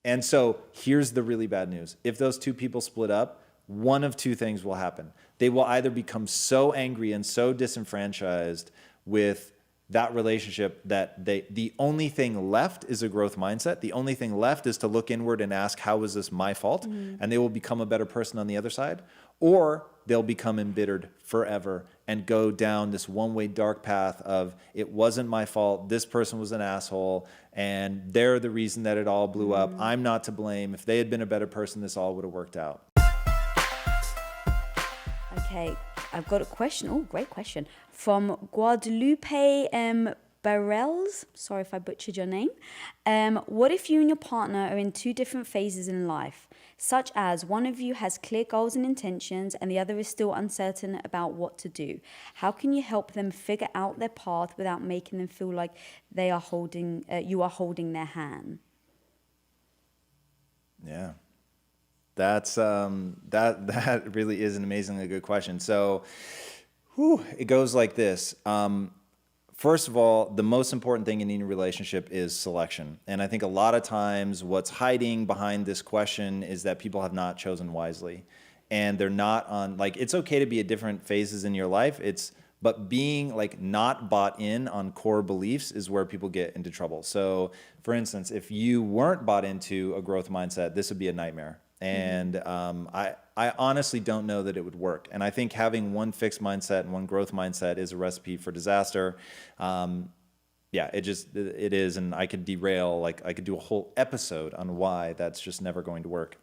And so here's the really bad news. If those two people split up, one of two things will happen. They will either become so angry and so disenfranchised with that relationship that the only thing left is a growth mindset. The only thing left is to look inward and ask, how is this my fault? And they will become a better person on the other side. Or they'll become embittered forever and go down this one-way dark path of, it wasn't my fault, this person was an asshole, and they're the reason that it all blew up. I'm not to blame. If they had been a better person, this all would have worked out. Okay, I've got a question. Oh, great question. From Guadalupe Barrels. Sorry if I butchered your name. What if you and your partner are in two different phases in life, such as one of you has clear goals and intentions and the other is still uncertain about what to do? How can you help them figure out their path without making them feel like they are you are holding their hand? Yeah. That's that really is an amazingly good question. So it goes like this. First of all, the most important thing in any relationship is selection. And I think a lot of times what's hiding behind this question is that people have not chosen wisely. And they're not on, like, it's okay to be at different phases in your life. But being like not bought in on core beliefs is where people get into trouble. So for instance, if you weren't bought into a growth mindset, this would be a nightmare. And I honestly don't know that it would work. And I think having one fixed mindset and one growth mindset is a recipe for disaster. Yeah, it is. And I could derail, like I could do a whole episode on why that's just never going to work.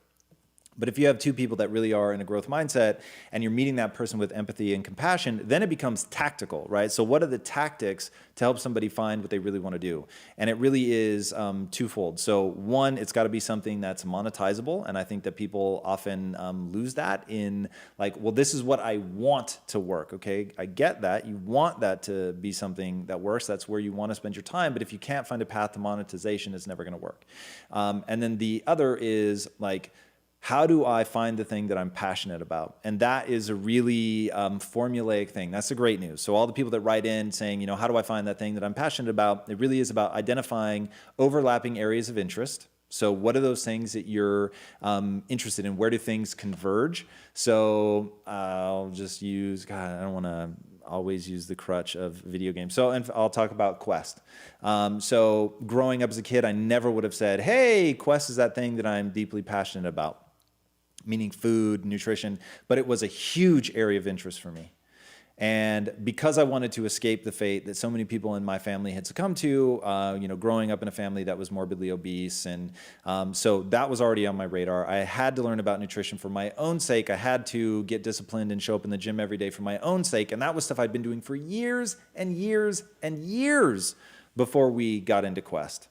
But if you have two people that really are in a growth mindset and you're meeting that person with empathy and compassion, then it becomes tactical, right? So what are the tactics to help somebody find what they really want to do? And it really is twofold. So one, it's got to be something that's monetizable. And I think that people often lose that in like, well, this is what I want to work. Okay, I get that. You want that to be something that works. That's where you want to spend your time. But if you can't find a path to monetization, it's never going to work. And then the other is like, how do I find the thing that I'm passionate about? And that is a really formulaic thing. That's the great news. So all the people that write in saying, you know, how do I find that thing that I'm passionate about? It really is about identifying overlapping areas of interest. So what are those things that you're interested in? Where do things converge? So I'll just use, God, I don't want to always use the crutch of video games. So and I'll talk about Quest. So growing up as a kid, I never would have said, hey, Quest is that thing that I'm deeply passionate about, meaning food, nutrition, but it was a huge area of interest for me. And because I wanted to escape the fate that so many people in my family had succumbed to, you know, growing up in a family that was morbidly obese. And so that was already on my radar. I had to learn about nutrition for my own sake. I had to get disciplined and show up in the gym every day for my own sake. And that was stuff I'd been doing for years and years and years before we got into Quest.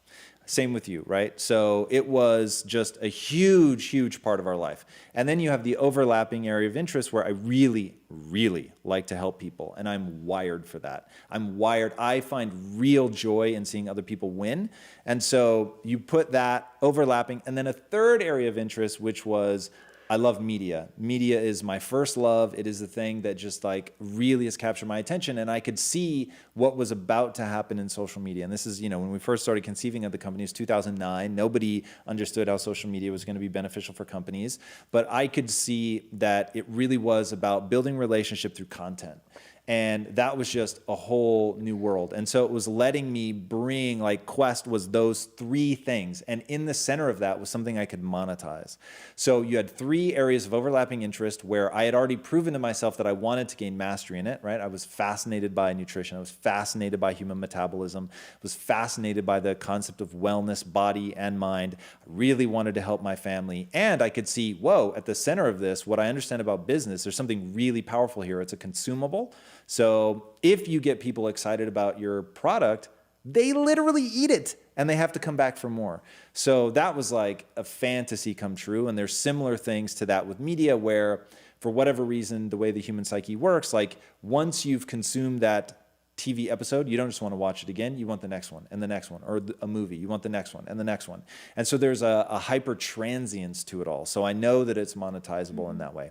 Same with you, right? So it was just a huge, huge part of our life. And then you have the overlapping area of interest where I really, really like to help people. And I'm wired for that. I'm wired. I find real joy in seeing other people win. And so you put that overlapping. And then a third area of interest, which was I love media. Media is my first love. It is the thing that just like really has captured my attention. And I could see what was about to happen in social media. And this is, you know, when we first started conceiving of the company, it was 2009. Nobody understood how social media was going to be beneficial for companies. But I could see that it really was about building relationship through content. And that was just a whole new world. And so it was letting me bring, like Quest was those three things. And in the center of that was something I could monetize. So you had three areas of overlapping interest where I had already proven to myself that I wanted to gain mastery in it, right? I was fascinated by nutrition. I was fascinated by human metabolism. I was fascinated by the concept of wellness, body and mind. I really wanted to help my family. And I could see, whoa, at the center of this, what I understand about business, there's something really powerful here. It's a consumable. So if you get people excited about your product, they literally eat it and they have to come back for more. So that was like a fantasy come true. And there's similar things to that with media where for whatever reason, the way the human psyche works, like once you've consumed that TV episode, you don't just want to watch it again. You want the next one and the next one, or a movie. You want the next one and the next one. And so there's a hyper transience to it all. So I know that it's monetizable in that way.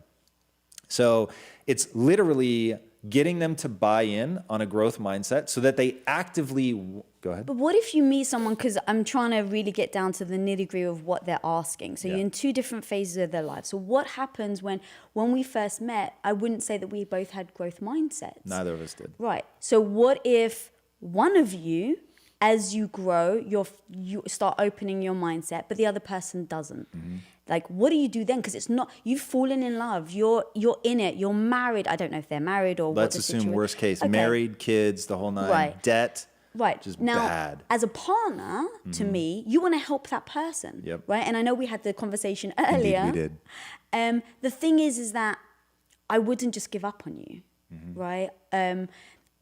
So it's literally getting them to buy in on a growth mindset so that they actively, go ahead. But what if you meet someone, because I'm trying to really get down to the nitty gritty of what they're asking. So Yeah. you're in two different phases of their life. So what happens when we first met, I wouldn't say that we both had growth mindsets. Neither of us did. Right. So what if one of you, as you grow, you start opening your mindset, but the other person doesn't? Mm-hmm. Like, what do you do then? Because it's not, you've fallen in love. You're in it. You're married. I don't know if they're married or Let's what the assume situation. worst case, Okay. married, kids, the whole nine, Right. debt. Right. Just now, bad. as a partner, to me, you want to help that person. Yep. Right. And I know we had the conversation earlier. Indeed, we did. The thing is that I wouldn't just give up on you. Right.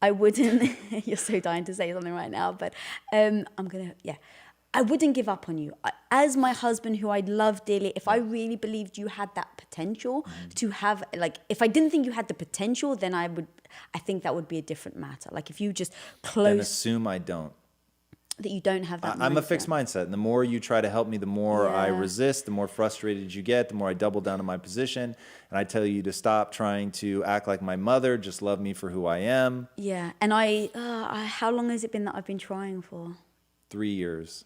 I wouldn't, you're so dying to say something right now, but I wouldn't give up on you. As my husband, who I love dearly, if I really believed you had that potential to have, like, if I didn't think you had the potential, then I think that would be a different matter. Like, if you just Then close, assume I don't. that you don't have that I'm a mindset. fixed mindset. And the more you try to help me, the more I Yeah. resist, the more frustrated you get, the more I double down on my position. And I tell you to stop trying to act like my mother, just love me for who I am. Yeah. And how long has it been that I've been trying for? 3 years.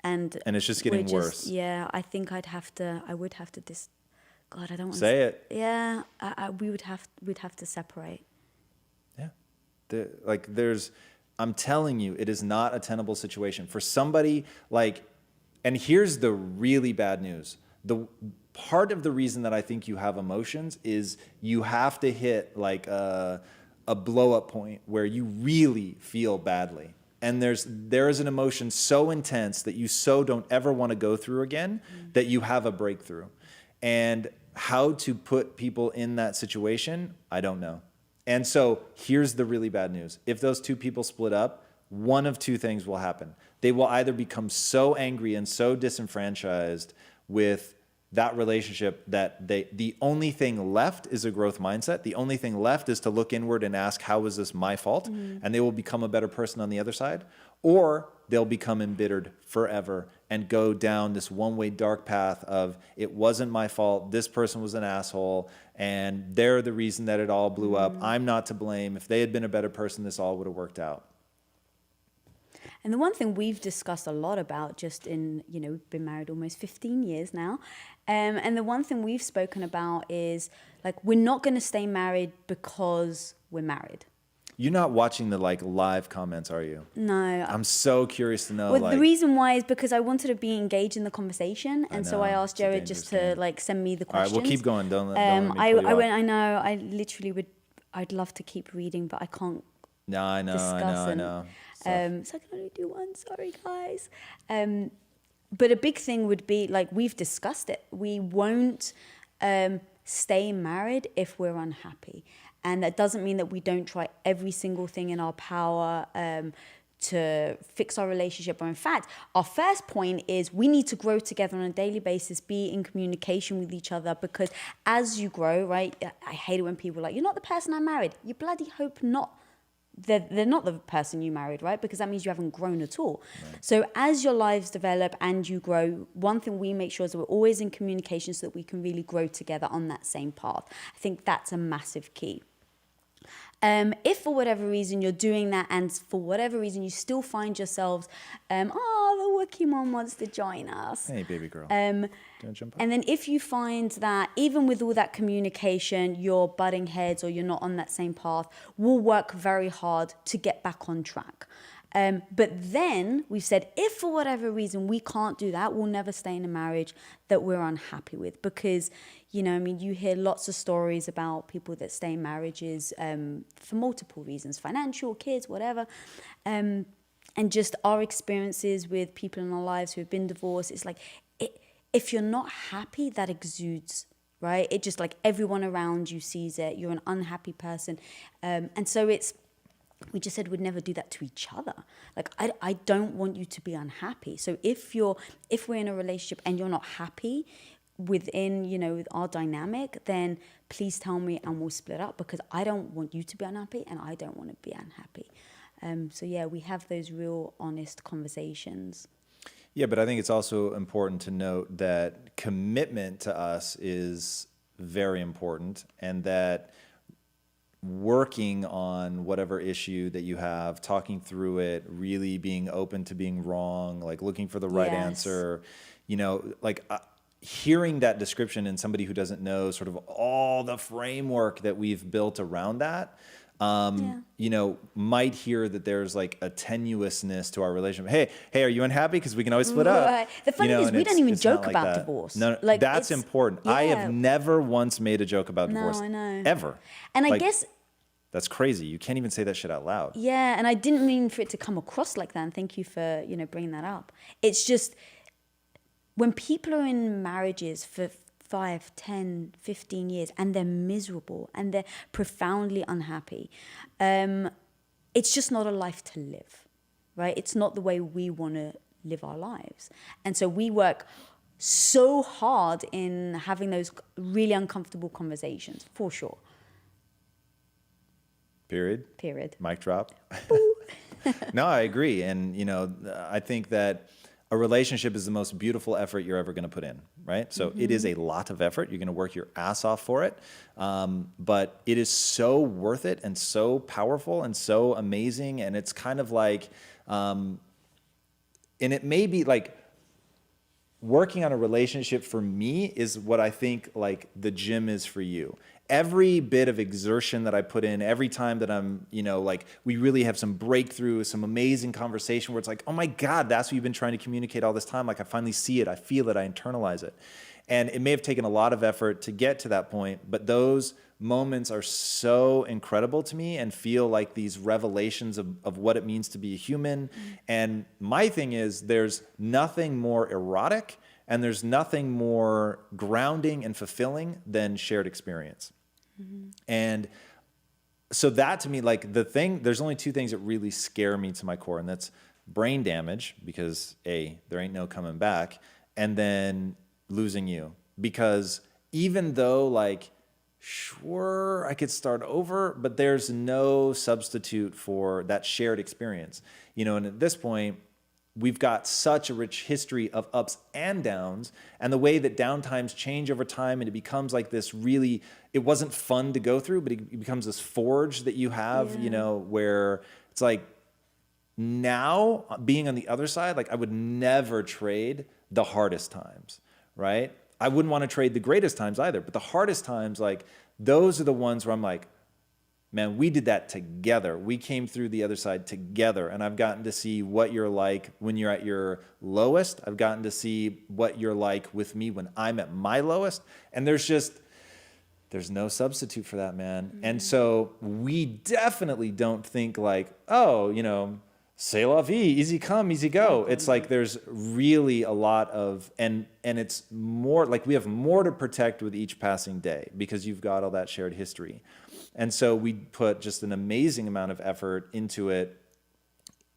And And it's just getting we're worse. Yeah, I think I would have to God, I don't want Say it. Yeah, we'd have to separate. Yeah. I'm telling you, it is not a tenable situation. For somebody like, and here's the really bad news. The part of the reason that I think you have emotions is you have to hit like a blow up point where you really feel badly. And there is an emotion so intense that you so don't ever want to go through again that you have a breakthrough. And how to put people in that situation, I don't know. And so here's the really bad news. If those two people split up, one of two things will happen. They will either become so angry and so disenfranchised with that relationship that the only thing left is a growth mindset. The only thing left is to look inward and ask, how is this my fault? And they will become a better person on the other side. Or they'll become embittered forever and go down this one-way dark path of, it wasn't my fault, this person was an asshole, and they're the reason that it all blew up. I'm not to blame. If they had been a better person, this all would have worked out. And the one thing we've discussed a lot about, just in, we've been married almost 15 years now. And the one thing we've spoken about is, like, we're not going to stay married because we're married. You're not watching the live comments, are you? No. I'm so curious to know. Well, the reason why is because I wanted to be engaged in the conversation, and so I know, asked it's a Jared just dangerous to game. send me the All right, questions. we'll keep going. Don't let me pull you off. I know. I literally would. I'd love to keep reading, but I can't. No, I know. So I can only do one. Sorry, guys. But a big thing would be, like, we've discussed it. We won't stay married if we're unhappy. And that doesn't mean that we don't try every single thing in our power to fix our relationship. Or in fact, our first point is we need to grow together on a daily basis, be in communication with each other, because as you grow, right, I hate it when people are like, you're not the person I married. You bloody hope not. They're not the person you married, right? Because that means you haven't grown at all. Right. So as your lives develop and you grow, one thing we make sure is that we're always in communication so that we can really grow together on that same path. I think that's a massive key. If for whatever reason you're doing that, and for whatever reason you still find yourselves, the Wookiee mom wants to join us. Hey, baby girl. Do you wanna jump up? And then if you find that even with all that communication, you're butting heads or you're not on that same path, we'll work very hard to get back on track. But then we've said, if for whatever reason we can't do that, we'll never stay in a marriage that we're unhappy with. Because, you hear lots of stories about people that stay in marriages for multiple reasons, financial, kids, whatever. And just our experiences with people in our lives who have been divorced, it's like, if you're not happy, that exudes, right? It just, like, everyone around you sees it. You're an unhappy person. And so we just said we'd never do that to each other. Like, I don't want you to be unhappy. So if we're in a relationship and you're not happy within, our dynamic, then please tell me and we'll split up, because I don't want you to be unhappy and I don't want to be unhappy. So yeah, we have those real honest conversations. Yeah, but I think it's also important to note that commitment to us is very important, and that working on whatever issue that you have, talking through it, really being open to being wrong, like looking for the right Yes. answer, like hearing that description in somebody who doesn't know sort of all the framework that we've built around that, might hear that there's like a tenuousness to our relationship. Hey, are you unhappy? Because we can always split up. Right. The funny thing is, And we don't even it's not joke like about that. divorce. No, Like, that's it's- important. I yeah. have never once made a joke about divorce. I know. Ever. And I Like, guess, that's crazy. You can't even say that shit out loud. yeah, and I didn't mean for it to come across like that. And thank you for, bringing that up. It's just when people are in marriages for 5, 10, 15 years and they're miserable and they're profoundly unhappy, it's just not a life to live, right? It's not the way we want to live our lives. And so we work so hard in having those really uncomfortable conversations, for sure. Period. Mic drop. No, I agree. And, I think that a relationship is the most beautiful effort you're ever going to put in, right? So it is a lot of effort. You're going to work your ass off for it. But it is so worth it and so powerful and so amazing. And it's kind of like, and it may be like, working on a relationship for me is what I think like the gym is for you. Every bit of exertion that I put in, every time that I'm, like we really have some breakthrough, some amazing conversation where it's like, oh my God, that's what you've been trying to communicate all this time. Like I finally see it, I feel it, I internalize it. And it may have taken a lot of effort to get to that point, but those moments are so incredible to me and feel like these revelations of what it means to be a human. And my thing is, there's nothing more erotic and there's nothing more grounding and fulfilling than shared experience. And so that to me, like there's only two things that really scare me to my core, and that's brain damage, because A, there ain't no coming back, and then losing you. Because even though like, sure, I could start over, but there's no substitute for that shared experience. And at this point, we've got such a rich history of ups and downs, and the way that downtimes change over time, and it becomes like this really, it wasn't fun to go through, but it becomes this forge that you have, where it's like, now being on the other side, like I would never trade the hardest times, right? I wouldn't want to trade the greatest times either, but the hardest times, like those are the ones where I'm like, man, we did that together. We came through the other side together, and I've gotten to see what you're like when you're at your lowest. I've gotten to see what you're like with me when I'm at my lowest, and there's no substitute for that, man. And so we definitely don't think like, oh, c'est la vie, easy come, easy go. It's like there's really a lot of, and it's more like we have more to protect with each passing day because you've got all that shared history. And so we put just an amazing amount of effort into it,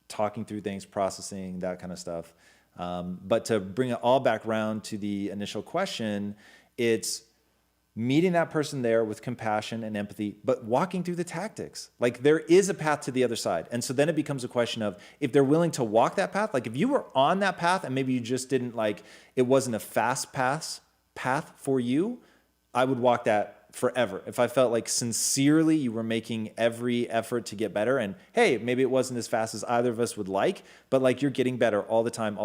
talking through things, processing, that kind of stuff. But to bring it all back around to the initial question, it's meeting that person there with compassion and empathy, but walking through the tactics. Like there is a path to the other side. And so then it becomes a question of if they're willing to walk that path, like if you were on that path and maybe you just didn't like, it wasn't a fast path for you, I would walk that forever. If I felt like sincerely you were making every effort to get better, and hey, maybe it wasn't as fast as either of us would like, but like you're getting better all the time,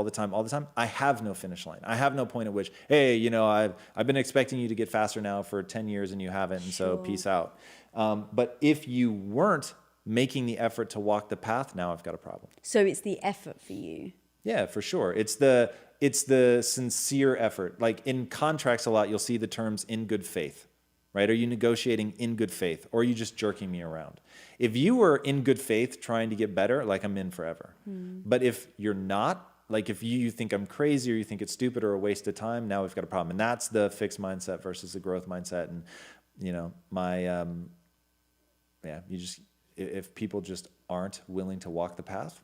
I have no finish line. I have no point at which, hey, I've been expecting you to get faster now for 10 years and you haven't, and so peace out. But if you weren't making the effort to walk the path, now I've got a problem. So it's the effort for you. Yeah, for sure. It's the sincere effort. Like in contracts a lot, you'll see the terms in good faith. Right? Are you negotiating in good faith, or are you just jerking me around? If you were in good faith trying to get better, like I'm in forever. But if you're not, like if you think I'm crazy or you think it's stupid or a waste of time, now we've got a problem. And that's the fixed mindset versus the growth mindset. And if people just aren't willing to walk the path,